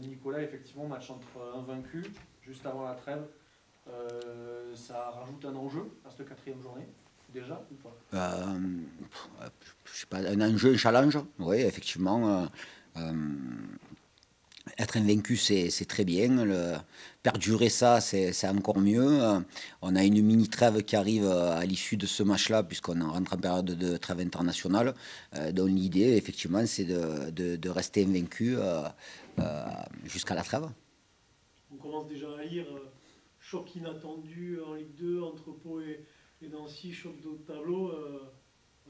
Nicolas, effectivement, match entre invaincus, juste avant la trêve. Ça rajoute un enjeu à cette quatrième journée, déjà, ou pas? Je sais pas, un enjeu, un challenge, oui, effectivement. Être invaincu, c'est très bien. Perdurer ça, c'est encore mieux. On a une mini-trêve qui arrive à l'issue de ce match-là, puisqu'on rentre en période de trêve internationale. Donc l'idée, effectivement, c'est de rester invaincu jusqu'à la trêve. On commence déjà à lire choc inattendu en Ligue 2 entre Pau et Nancy, choc de tableau.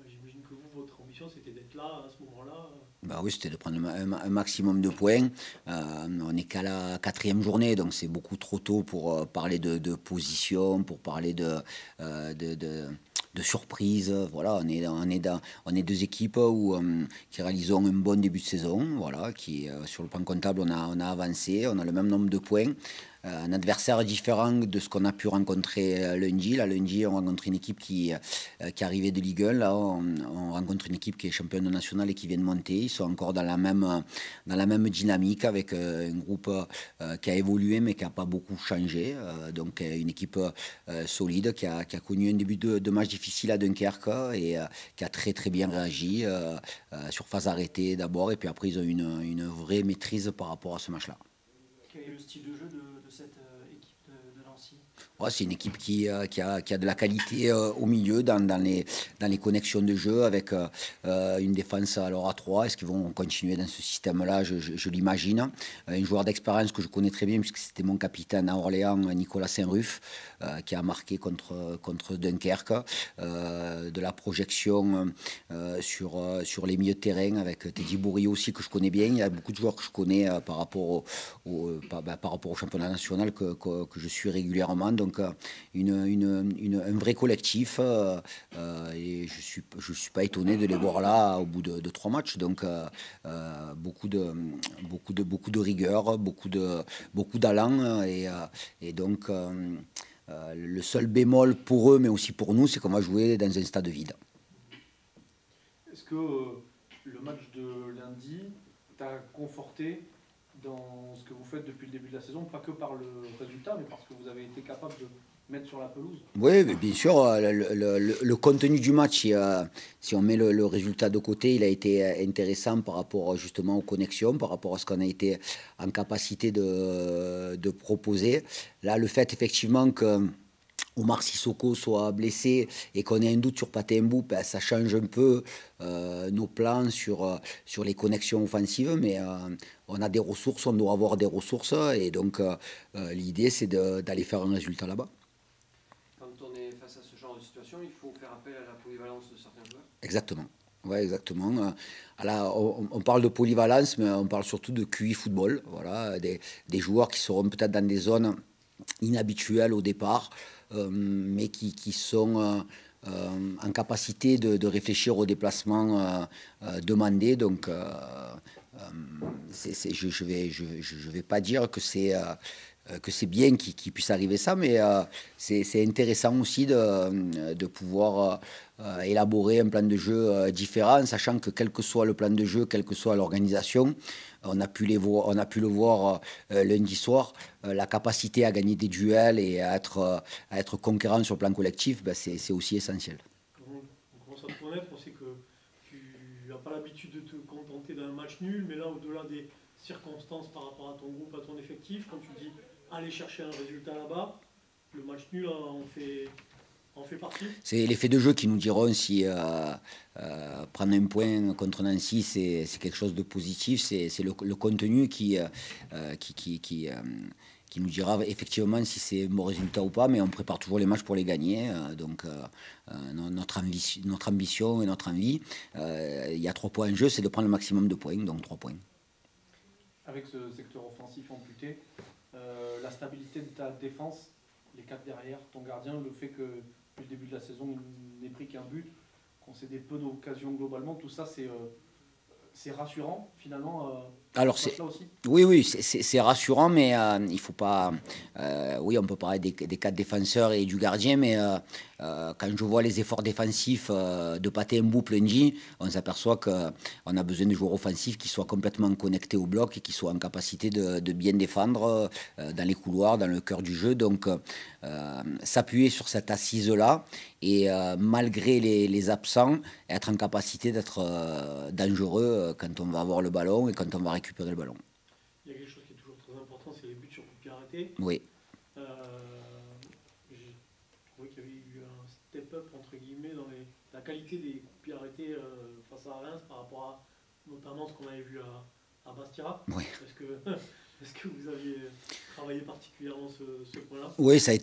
J'imagine que vous, votre ambition, c'était d'être là à ce moment-là. Bah oui, c'était de prendre un maximum de points. On n'est qu'à la quatrième journée, donc c'est beaucoup trop tôt pour parler de position, pour parler de surprise. Voilà, on est deux équipes qui réalisent un bon début de saison. Voilà, sur le plan comptable, on a avancé, on a le même nombre de points. Un adversaire différent de ce qu'on a pu rencontrer lundi. Là, lundi, on rencontre une équipe qui arrivait de Ligue 1. Là, on rencontre une équipe qui est championne nationale et qui vient de monter. Ils sont encore dans la même dynamique avec un groupe qui a évolué mais qui n'a pas beaucoup changé. Donc, une équipe solide qui a connu un début de match difficile à Dunkerque et qui a très très bien réagi sur phase arrêtée d'abord. Et puis après, ils ont eu une vraie maîtrise par rapport à ce match-là. Quel est le style de jeu de cette équipe de Nancy? Ouais, c'est une équipe qui a de la qualité au milieu, dans les connexions de jeu, avec une défense alors à 3. Est-ce qu'ils vont continuer dans ce système-là? Je l'imagine. Un joueur d'expérience que je connais très bien, puisque c'était mon capitaine à Orléans, Nicolas Saint-Ruf, qui a marqué contre Dunkerque. De la projection sur les milieux de terrain, avec Teddy Bourrier aussi, que je connais bien. Il y a beaucoup de joueurs que je connais par rapport au championnat national que je suis régulièrement. Donc un vrai collectif et je suis pas étonné de les voir là au bout de 3 matchs. Donc beaucoup de rigueur, beaucoup d'allant et donc le seul bémol pour eux mais aussi pour nous, c'est qu'on va jouer dans un stade vide. Est-ce que le match de lundi t'a conforté dans ce que vous faites depuis le début de la saison, pas que par le résultat, mais parce que vous avez été capable de mettre sur la pelouse? Oui, mais bien sûr, le contenu du match, si on met le résultat de côté, il a été intéressant par rapport justement aux connexions, par rapport à ce qu'on a été en capacité de proposer. Là, le fait effectivement que Omar Sissoko soit blessé et qu'on ait un doute sur Pathé Mboup, ben, ça change un peu nos plans sur les connexions offensives, mais on a des ressources, on doit avoir des ressources, et donc l'idée c'est d'aller faire un résultat là-bas. Quand on est face à ce genre de situation, il faut faire appel à la polyvalence de certains joueurs. Exactement. Ouais, exactement. Là, on parle de polyvalence, mais on parle surtout de QI football. Voilà, des joueurs qui seront peut-être dans des zones inhabituelles au départ, mais qui sont en capacité de réfléchir au déplacement demandé. Donc, je vais pas dire que c'est bien qu'il puisse arriver ça, mais c'est intéressant aussi de pouvoir élaborer un plan de jeu différent, sachant que quel que soit le plan de jeu, quelle que soit l'organisation, on a pu le voir lundi soir, la capacité à gagner des duels et à être conquérant sur le plan collectif, ben c'est aussi essentiel. On commence à te connaître, on sait que tu n'as pas l'habitude de te contenter d'un match nul, mais là, au-delà des circonstances par rapport à ton groupe, à ton effectif, quand tu dis aller chercher un résultat là-bas, le match nul en fait partie. C'est l'effet de jeu qui nous diront si prendre un point contre Nancy, c'est quelque chose de positif. C'est le contenu qui nous dira effectivement si c'est un bon résultat ou pas, mais on prépare toujours les matchs pour les gagner. Donc notre ambition et notre envie, il y a 3 points en jeu, c'est de prendre le maximum de points, donc 3 points. Avec ce secteur offensif amputé, la stabilité de ta défense, les 4 derrière, ton gardien, le fait que depuis le début de la saison, il n'ait pris qu'un but, concédé peu d'occasions globalement, tout ça c'est rassurant finalement Alors, Là aussi. oui, c'est rassurant, mais il faut pas. Oui, on peut parler des 4 défenseurs et du gardien, mais quand je vois les efforts défensifs de Pathé Mboup lundi, on s'aperçoit qu'on a besoin de joueurs offensifs qui soient complètement connectés au bloc et qui soient en capacité de bien défendre dans les couloirs, dans le cœur du jeu. Donc, s'appuyer sur cette assise-là et malgré les absents, être en capacité d'être dangereux quand on va avoir le ballon et quand on va récupérer le ballon. Il y a quelque chose qui est toujours très important, c'est les buts sur coup de pied arrêté. Oui. J'ai trouvé qu'il y avait eu un step-up entre guillemets dans la qualité des coups de pied arrêtés face à Reims par rapport à notamment ce qu'on avait vu à Bastia. Oui. Est-ce que vous aviez travaillé particulièrement ce point-là? Oui, ça a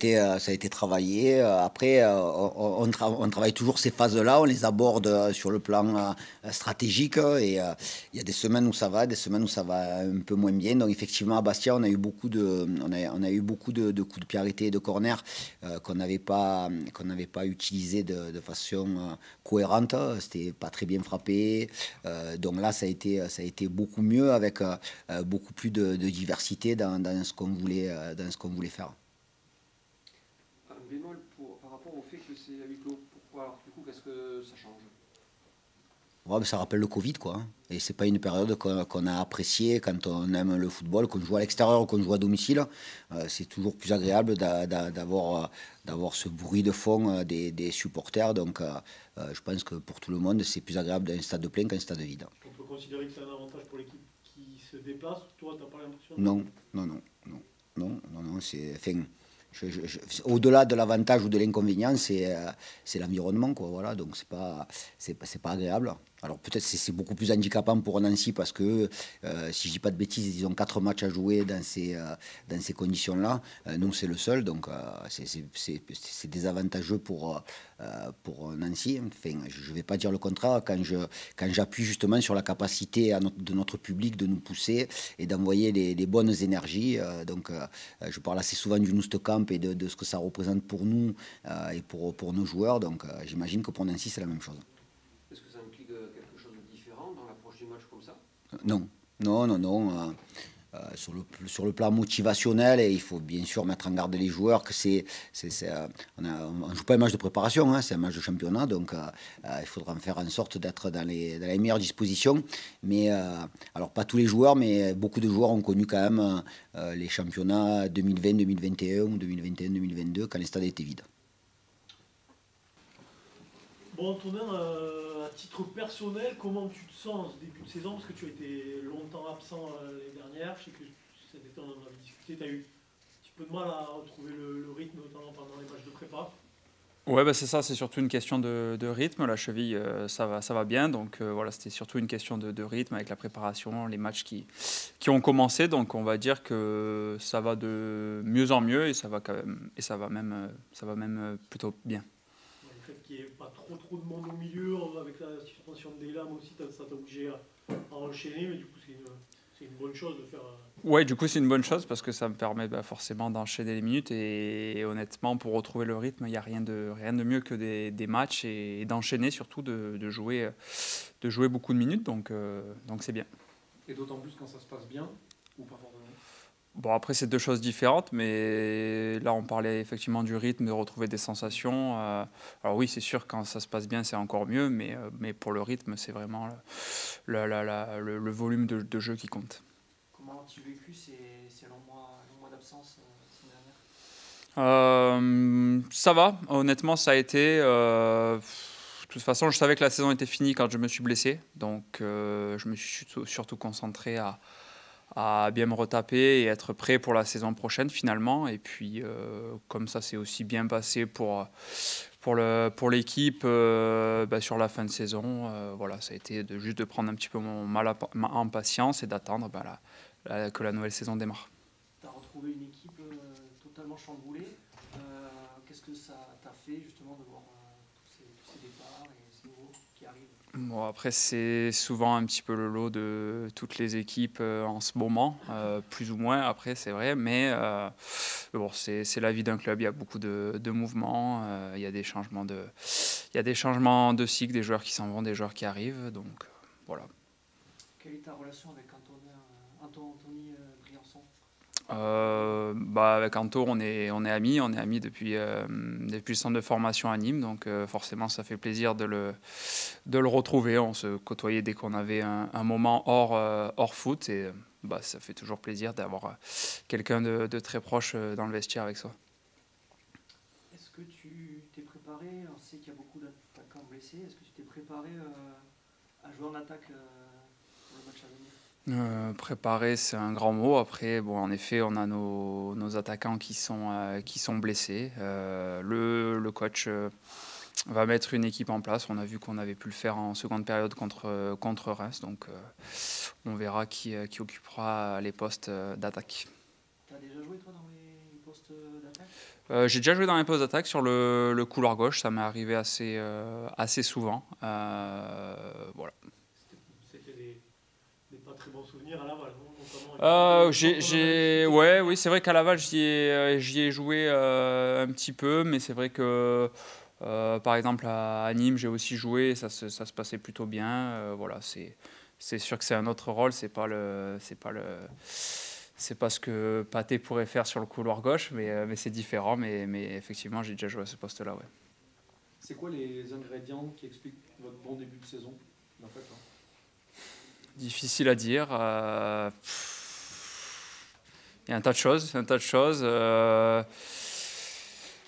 été travaillé. Après, on travaille toujours ces phases-là, on les aborde sur le plan stratégique. Et il y a des semaines où ça va, des semaines où ça va un peu moins bien. Donc effectivement, à Bastia, on a eu beaucoup de coups de pied arrêtés et de corner qu'on n'avait pas utilisés de façon cohérente. C'était pas très bien frappé. Donc là, ça a été beaucoup mieux avec beaucoup plus de diversité dans ce qu'on voulait faire. Un bémol par rapport au fait que c'est à huis clos. Pourquoi alors du coup, qu'est-ce que ça change? Ouais, ça rappelle le Covid, quoi. Et c'est pas une période qu'on a appréciée quand on aime le football, qu'on joue à l'extérieur ou qu'on joue à domicile. C'est toujours plus agréable d'avoir ce bruit de fond des supporters. Donc, je pense que pour tout le monde, c'est plus agréable d'un stade plein qu'un stade vide. On peut considérer que c'est un avantage pour l'équipe qui se déplace. Toi, t'as pas l'impression? Non. Enfin, au-delà de l'avantage ou de l'inconvénient, c'est l'environnement, quoi. Voilà, donc c'est pas agréable. Alors peut-être c'est beaucoup plus handicapant pour Nancy parce que si je dis pas de bêtises, ils ont 4 matchs à jouer dans ces conditions-là. Nous c'est le seul, donc c'est désavantageux pour Nancy. Enfin, je vais pas dire le contraire quand j'appuie justement sur la capacité de notre public de nous pousser et d'envoyer les bonnes énergies. Donc je parle assez souvent du Noost Camp et de ce que ça représente pour nous et pour nos joueurs. Donc j'imagine que pour Nancy c'est la même chose. Est-ce que ça implique quelque chose de différent dans l'approche du match comme ça? Non. Sur le plan motivationnel, et il faut bien sûr mettre en garde les joueurs que on ne joue pas un match de préparation, hein, c'est un match de championnat, donc il faudra en faire en sorte d'être dans les meilleures dispositions. Mais alors pas tous les joueurs, mais beaucoup de joueurs ont connu quand même les championnats 2020-2021 ou 2021-2022 quand les stades étaient vides. Bon, Antonin, à titre personnel, comment tu te sens en ce début de saison? Parce que tu as été longtemps absent l'année dernière. Je sais que cet été, on en avait discuté. Tu as eu un petit peu de mal à retrouver le rythme, notamment pendant les matchs de prépa. Ouais, bah c'est ça, c'est surtout une question de rythme. La cheville, ça va bien. Donc voilà, c'était surtout une question de rythme avec la préparation, les matchs qui ont commencé. Donc on va dire que ça va de mieux en mieux et ça va même plutôt bien. Le fait qu'il n'y ait pas trop de monde au milieu, avec la suspension de Deylam aussi, ça t'a obligé à enchaîner, mais du coup c'est une bonne chose de faire... Ouais, du coup c'est une bonne chose parce que ça me permet forcément d'enchaîner les minutes et honnêtement pour retrouver le rythme, il n'y a rien de mieux que des matchs et d'enchaîner surtout, de jouer beaucoup de minutes, donc c'est bien. Et d'autant plus quand ça se passe bien, ou pas forcément? Bon, après, c'est deux choses différentes, mais là, on parlait effectivement du rythme, de retrouver des sensations. Alors oui, c'est sûr, quand ça se passe bien, c'est encore mieux, mais pour le rythme, c'est vraiment le volume de jeu qui compte. Comment as-tu vécu ces longs mois d'absence la semaine dernière? Ça va, honnêtement, ça a été... de toute façon, je savais que la saison était finie quand je me suis blessé, donc je me suis surtout concentré à bien me retaper et être prêt pour la saison prochaine finalement. Et puis comme ça s'est aussi bien passé pour l'équipe sur la fin de saison, voilà, ça a été juste de prendre un petit peu mon mal en patience et d'attendre que la nouvelle saison démarre. Tu as retrouvé une équipe totalement chamboulée. Qu'est-ce que ça t'a fait justement de voir tous ces départs et ces nouveaux qui arrivent? Bon, après, c'est souvent un petit peu le lot de toutes les équipes en ce moment, plus ou moins, après, c'est vrai, mais bon, c'est la vie d'un club, il y a beaucoup de mouvements, il y a des changements de cycle, des joueurs qui s'en vont, des joueurs qui arrivent, donc voilà. Quelle est ta relation avec Antonin Anthony Briançon? Avec Anto, on est amis depuis le centre de formation à Nîmes, donc forcément ça fait plaisir de le retrouver. On se côtoyait dès qu'on avait un moment hors foot, et ça fait toujours plaisir d'avoir quelqu'un de très proche dans le vestiaire avec soi. Est-ce que tu t'es préparé, on sait qu'il y a beaucoup d'attaquants blessés, est-ce que tu t'es préparé à jouer en attaque pour le match à venir? Préparer, c'est un grand mot. Après, en effet, on a nos attaquants qui sont blessés. Le coach va mettre une équipe en place. On a vu qu'on avait pu le faire en seconde période contre Reims. Donc, on verra qui occupera les postes d'attaque. Tu as déjà joué, toi, dans les postes d'attaque? J'ai déjà joué dans les postes d'attaque sur le couloir gauche. Ça m'est arrivé assez souvent. Voilà. C'était des pas très bons souvenirs à Laval, notamment. Oui, c'est vrai qu'à Laval, j'y ai joué un petit peu, mais c'est vrai que, par exemple, à Nîmes, j'ai aussi joué, ça se passait plutôt bien. Voilà, c'est sûr que c'est un autre rôle, c'est pas ce que Pathé pourrait faire sur le couloir gauche, mais c'est différent. Mais effectivement, j'ai déjà joué à ce poste-là, ouais. C'est quoi les ingrédients qui expliquent votre bon début de saison, en fait, hein? Difficile à dire. Il y a un tas de choses.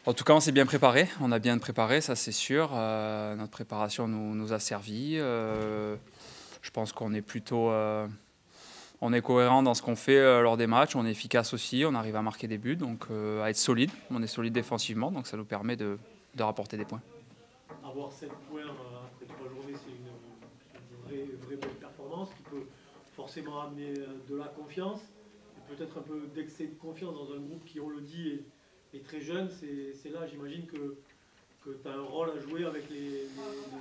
En tout cas, on s'est bien préparé. On a bien préparé, ça c'est sûr. Notre préparation nous a servi. Je pense qu'on est plutôt... on est cohérent dans ce qu'on fait lors des matchs. On est efficace aussi. On arrive à marquer des buts, donc à être solide. On est solide défensivement, donc ça nous permet de rapporter des points. Avoir 7 points après 3 journées, c'est une vraie bonne performance qui peut forcément amener de la confiance et peut-être un peu d'excès de confiance dans un groupe qui, on le dit, est très jeune. C'est là, j'imagine, que tu as un rôle à jouer avec les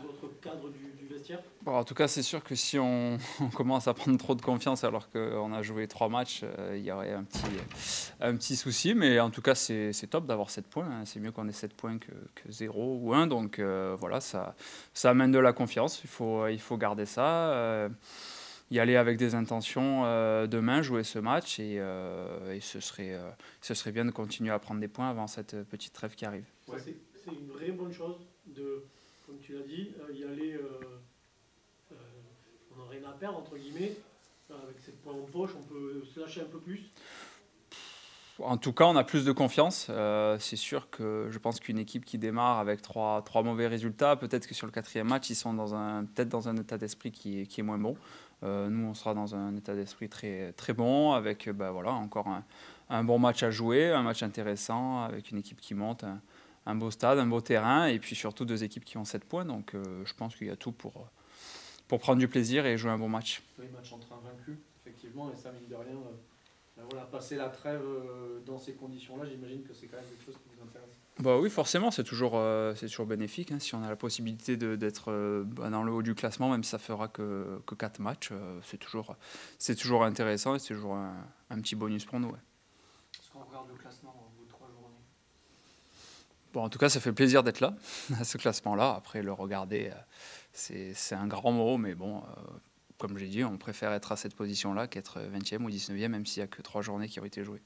autres cadres du vestiaire. En tout cas, c'est sûr que si on commence à prendre trop de confiance alors qu'on a joué 3 matchs, il y aurait un petit souci. Mais en tout cas, c'est top d'avoir 7 points. Hein. C'est mieux qu'on ait 7 points que 0 ou 1. Donc voilà, ça amène de la confiance. Il faut garder ça. Y aller avec des intentions demain, jouer ce match. Et ce serait bien de continuer à prendre des points avant cette petite trêve qui arrive. Ouais. C'est une vraie bonne chose comme tu l'as dit, y aller, on n'a rien à perdre, entre guillemets. Avec 7 points en poche, on peut se lâcher un peu plus. En tout cas, on a plus de confiance. C'est sûr que je pense qu'une équipe qui démarre avec trois mauvais résultats, peut-être que sur le 4e match, ils sont peut-être dans un état d'esprit qui est moins bon. Nous, on sera dans un état d'esprit très, très bon, avec encore un bon match à jouer, un match intéressant, avec une équipe qui monte, un beau stade, un beau terrain, et puis surtout 2 équipes qui ont 7 points. Donc je pense qu'il y a tout pour prendre du plaisir et jouer un bon match. Oui, match entre invaincus, effectivement, et ça, mine de rien, passer la trêve dans ces conditions-là, j'imagine que c'est quand même quelque chose qui vous intéresse. Oui, forcément, c'est toujours bénéfique. Hein. Si on a la possibilité d'être dans le haut du classement, même si ça fera que 4 matchs, c'est toujours intéressant et c'est toujours un petit bonus pour nous. Ouais. Est-ce qu'on regarde le classement au bout de 3 journées? En tout cas, ça fait plaisir d'être là, à ce classement-là. Après, le regarder, c'est un grand mot, mais comme j'ai dit, on préfère être à cette position-là qu'être 20e ou 19e, même s'il n'y a que 3 journées qui ont été jouées.